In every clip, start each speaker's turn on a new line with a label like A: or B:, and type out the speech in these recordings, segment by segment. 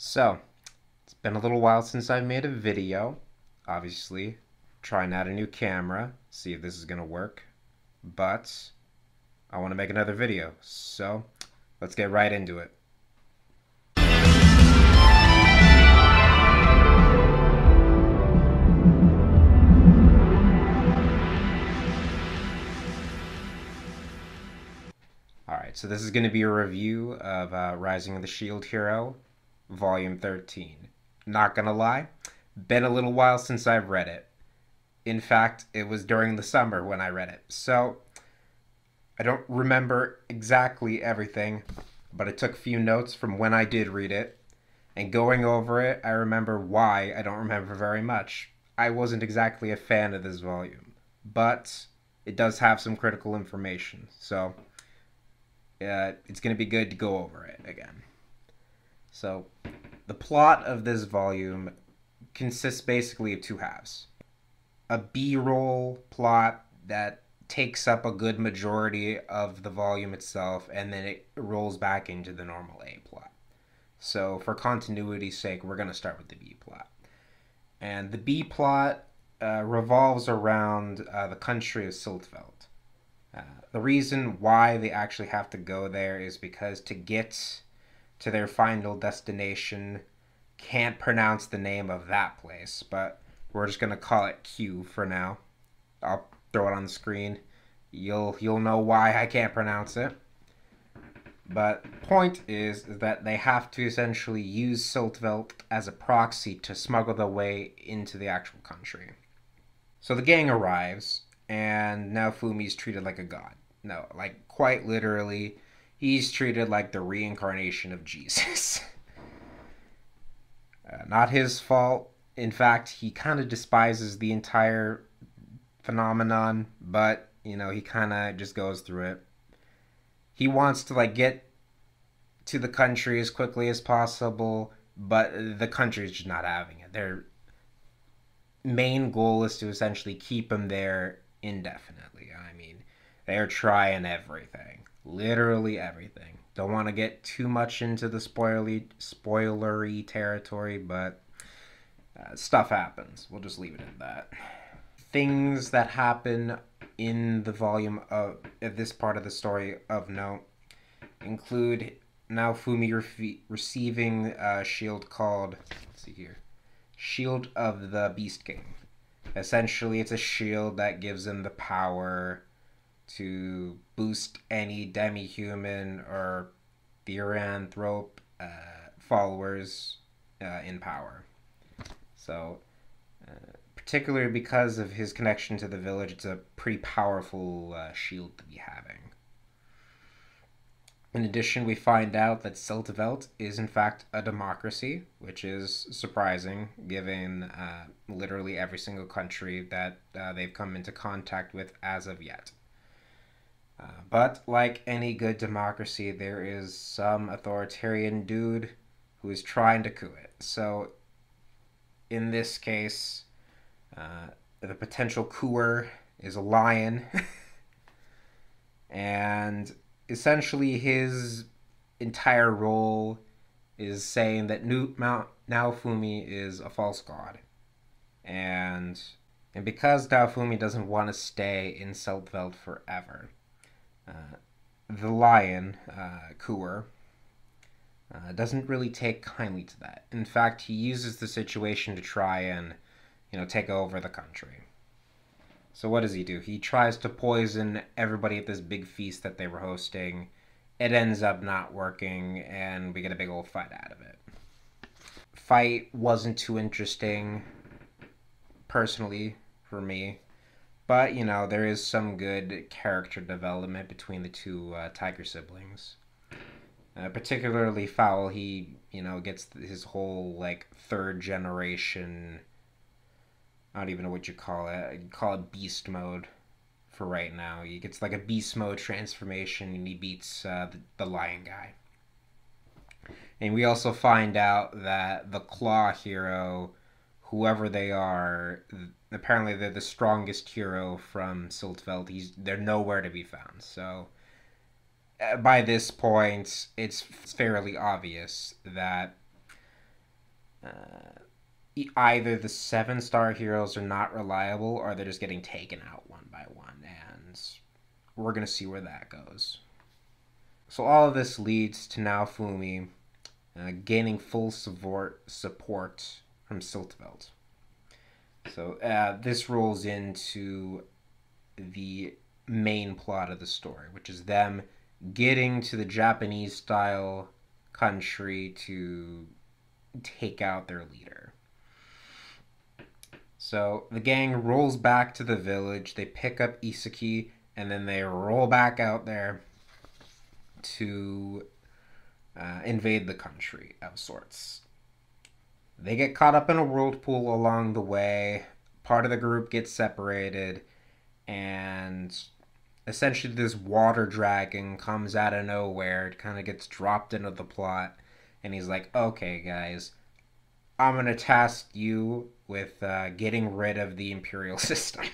A: So, it's been a little while since I've made a video. Obviously, trying out a new camera, see if this is gonna work. But I want to make another video, so let's get right into it. Alright, so this is going to be a review of Rising of the Shield Hero, Volume 13. Not gonna lie, been a little while since I've read it. In fact, it was during the summer when I read it, so I don't remember exactly everything, but I took a few notes from when I did read it, and going over it, I remember why I don't remember very much. I wasn't exactly a fan of this volume, but it does have some critical information, so it's going to be good to go over it again. So, the plot of this volume consists basically of two halves. A B-roll plot that takes up a good majority of the volume itself, and then it rolls back into the normal A plot. So, for continuity's sake, we're going to start with the B plot. And the B plot revolves around the country of Siltveld. The reason why they actually have to go there is because to get to their final destination, can't pronounce the name of that place, but we're just gonna call it Q for now. I'll throw it on the screen. You'll know why I can't pronounce it. But point is that they have to essentially use Siltveld as a proxy to smuggle their way into the actual country. So the gang arrives, and now Fumi's treated like a god. No, like quite literally, he's treated like the reincarnation of Jesus. Not his fault. In fact, he kind of despises the entire phenomenon, but, you know, he kind of just goes through it. He wants to, like, get to the country as quickly as possible, but the country's just not having it. Their main goal is to essentially keep him there indefinitely. I mean, they're trying everything. Literally everything. Don't want to get too much into the spoilery territory, but stuff happens. We'll just leave it at that. Things that happen in the volume of this part of the story of note include now Fumi receiving a shield called, let's see here, Shield of the Beast King. Essentially, it's a shield that gives him the power to boost any demi-human or Theranthrope followers in power. So, particularly because of his connection to the village, it's a pretty powerful shield to be having. In addition, we find out that Siltveld is in fact a democracy, which is surprising given literally every single country that they've come into contact with as of yet. But like any good democracy, there is some authoritarian dude who is trying to coup it. So in this case, the potential couper is a lion. And essentially his entire role is saying that Naofumi is a false god. And because Naofumi doesn't want to stay in Siltveld forever, the lion, Kuer, doesn't really take kindly to that. In fact, he uses the situation to try and, take over the country. So what does he do? He tries to poison everybody at this big feast that they were hosting. It ends up not working, and we get a big old fight out of it. Fight wasn't too interesting, personally, for me. But, there is some good character development between the two tiger siblings. Particularly Fowl, he, gets his whole, third generation, I don't even know what you call it. I'd call it beast mode for right now. He gets a beast mode transformation, and he beats the lion guy. And we also find out that the Claw hero, whoever they are, apparently they're the strongest hero from Siltveld. They're nowhere to be found. So by this point, it's fairly obvious that Either the 7-star heroes are not reliable or they're just getting taken out one by one, and we're going to see where that goes. So all of this leads to now Fumi gaining full support from Siltveld. So this rolls into the main plot of the story, which is them getting to the Japanese style country to take out their leader. So the gang rolls back to the village, they pick up Isaki, and then they roll back out there to invade the country of sorts. They get caught up in a whirlpool along the way, part of the group gets separated, and essentially this water dragon comes out of nowhere. It kind of gets dropped into the plot, and he's like, okay guys, I'm going to task you with getting rid of the Imperial system.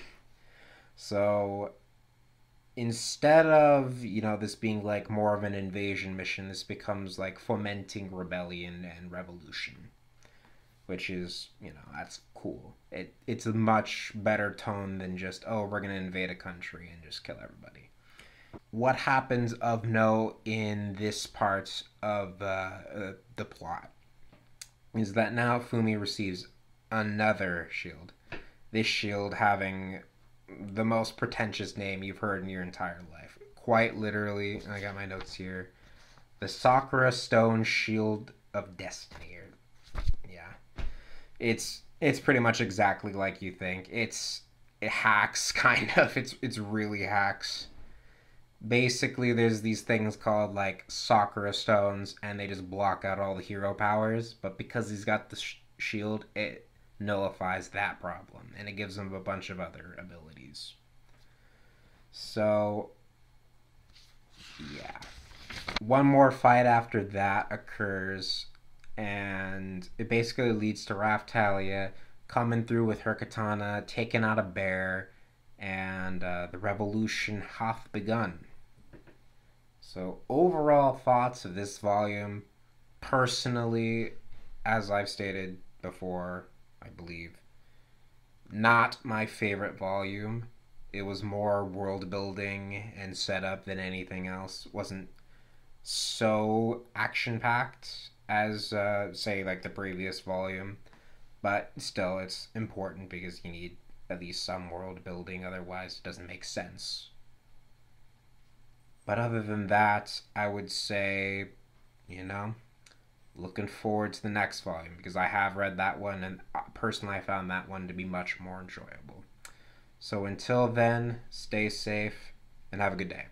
A: So instead of, this being like more of an invasion mission, this becomes like fomenting rebellion and revolution, which is, that's cool. It's a much better tone than just, oh, we're going to invade a country and just kill everybody. What happens of note in this part of the plot is that now Fumi receives another shield. This shield having the most pretentious name you've heard in your entire life. Quite literally, I got my notes here, the Sakura Stone Shield of Destiny. Yeah. It's pretty much exactly like you think. It hacks, kind of. It's really hacks. Basically, there's these things called like Sakura Stones, and they just block out all the hero powers. But because he's got the shield, it nullifies that problem, and it gives him a bunch of other abilities. So, yeah. One more fight after that occurs, and it basically leads to Raftalia coming through with her katana, taking out a bear, and the revolution hath begun. So overall thoughts of this volume, personally, as I've stated before, I believe, not my favorite volume. It was more world building and setup than anything else. Wasn't so action packed as say like the previous volume, but still it's important because you need at least some world building, otherwise it doesn't make sense. But other than that, I would say, looking forward to the next volume because I have read that one, and personally I found that one to be much more enjoyable. So until then, stay safe and have a good day.